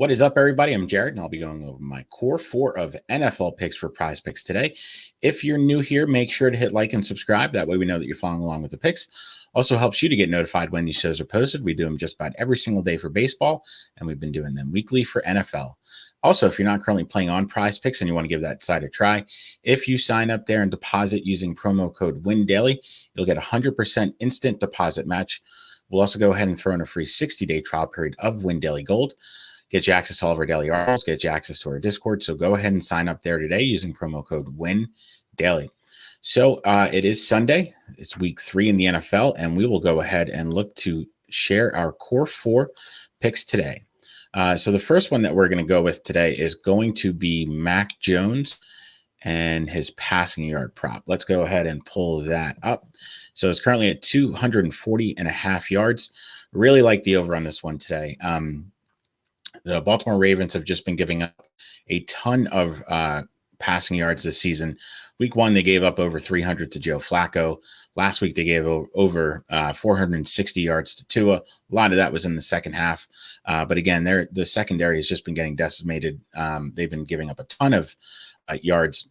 What is up, everybody? I'm Jared, and I'll be going over my core four of NFL picks for PrizePicks today. If you're new here, make sure to hit like and subscribe. That way we know that you're following along with the picks. Also helps you to get notified when these shows are posted. We do them just about every single day for baseball, and we've been doing them weekly for NFL. Also, if you're not currently playing on PrizePicks and you want to give that site a try, if you sign up there and deposit using promo code WINDAILY, you'll get a 100% instant deposit match. We'll also go ahead and throw in a free 60-day trial period of Win Daily Gold. Get you access to all of our daily articles, get you access to our Discord. So go ahead and sign up there today using promo code WINDAILY. So it is Sunday. It's week 3 in the NFL, and we will go ahead and look to share our core 4 picks today. So the first one that we're going to go with today is going to be Mac Jones and his passing yard prop. Let's go ahead and pull that up. So it's currently at 240.5 yards. Really like the over on this one today. The Baltimore Ravens have just been giving up a ton of passing yards this season. Week 1, they gave up over 300 to Joe Flacco. Last week, they gave over 460 yards to Tua. A lot of that was in the second half. But again, the secondary has just been getting decimated. They've been giving up a ton of yards.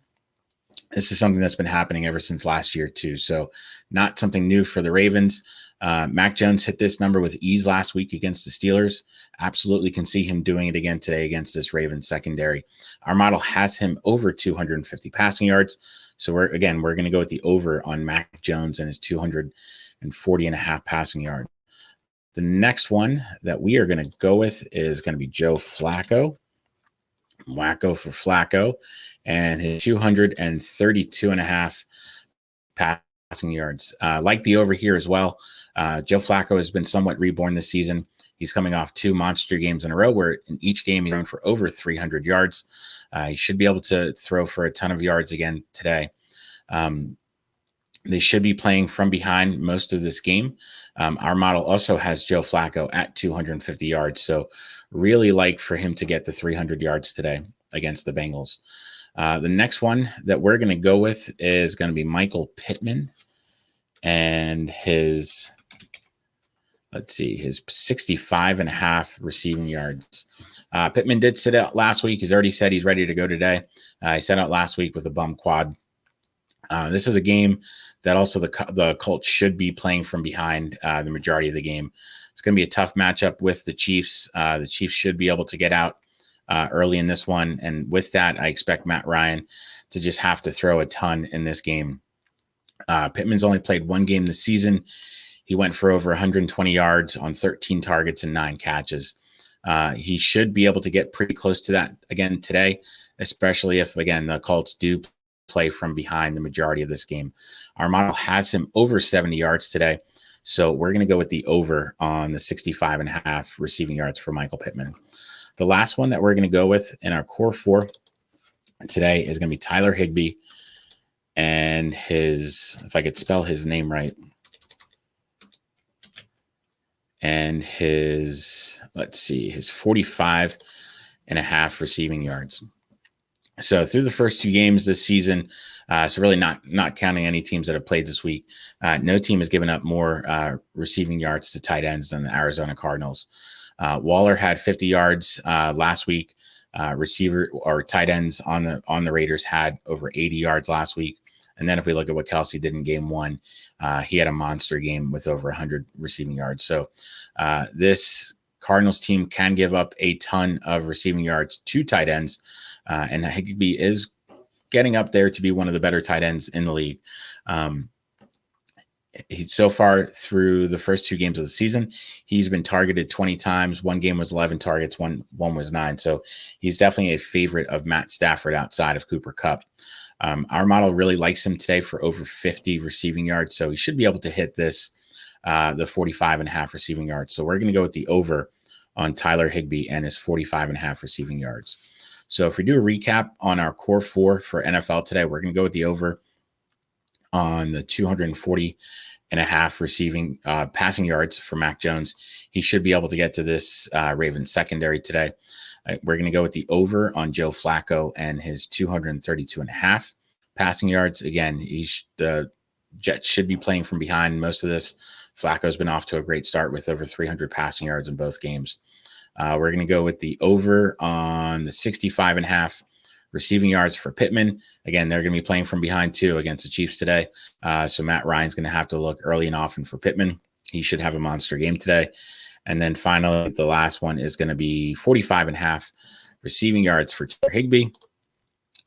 This is something that's been happening ever since last year, too. So not something new for the Ravens. Mac Jones hit this number with ease last week against the Steelers. Absolutely can see him doing it again today against this Ravens secondary. Our model has him over 250 passing yards. So we're going to go with the over on Mac Jones and his 240.5 passing yards. The next one that we are going to go with is going to be Joe Flacco. Wacko for Flacco and his 232.5 passing yards. Like the over here as well. Joe Flacco has been somewhat reborn this season. He's coming off 2 monster games in a row where in each game he's run for over 300 yards. He should be able to throw for a ton of yards again today. They should be playing from behind most of this game. Our model also has Joe Flacco at 250 yards. So really like for him to get the 300 yards today against the Bengals. The next one that we're going to go with is going to be Michael Pittman and his 65.5 receiving yards. Pittman did sit out last week. He's already said he's ready to go today. He sat out last week with a bum quad. This is a game that also the Colts should be playing from behind the majority of the game. It's going to be a tough matchup with the Chiefs. The Chiefs should be able to get out early in this one. And with that, I expect Matt Ryan to just have to throw a ton in this game. Pittman's only played 1 game this season. He went for over 120 yards on 13 targets and 9 catches. He should be able to get pretty close to that again today, especially if, again, the Colts do play from behind the majority of this game. Our model has him over 70 yards today. So we're going to go with the over on the 65.5 receiving yards for Michael Pittman. The last one that we're going to go with in our core 4 today is going to be Tyler Higbee and his, if I could spell his name right, and his 45.5 receiving yards. So through the first 2 games this season, so really not counting any teams that have played this week, no team has given up more receiving yards to tight ends than the Arizona Cardinals. Waller had 50 yards last week. Receiver or tight ends on the Raiders had over 80 yards last week. And then if we look at what Kelsey did in game 1, he had a monster game with over 100 receiving yards. So this Cardinals team can give up a ton of receiving yards to tight ends. And Higbee is getting up there to be one of the better tight ends in the league. So far through the first 2 games of the season, he's been targeted 20 times. 1 game was 11 targets, one was 9. So he's definitely a favorite of Matt Stafford outside of Cooper Kupp. Our model really likes him today for over 50 receiving yards. So he should be able to hit this, the 45.5 receiving yards. So we're going to go with the over on Tyler Higbee and his 45.5 receiving yards. So if we do a recap on our core 4 for NFL today, we're going to go with the over on the 240.5 receiving passing yards for Mac Jones. He should be able to get to this Ravens secondary today. We're going to go with the over on Joe Flacco and his 232.5 passing yards. Again, the Jets should be playing from behind most of this. Flacco's been off to a great start with over 300 passing yards in both games. We're going to go with the over on the 65.5 receiving yards for Pittman. Again, they're going to be playing from behind too against the Chiefs today. So Matt Ryan's going to have to look early and often for Pittman. He should have a monster game today. And then finally, the last one is going to be 45.5 receiving yards for Taylor Higbee.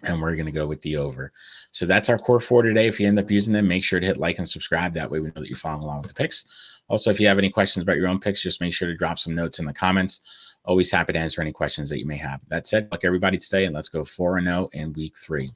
And we're going to go with the over. So that's our core four today. If you end up using them, make sure to hit like and subscribe. That way we know that you're following along with the picks. Also, if you have any questions about your own picks, just make sure to drop some notes in the comments. Always happy to answer any questions that you may have. That said, luck everybody today, and let's go 4-0 in week 3.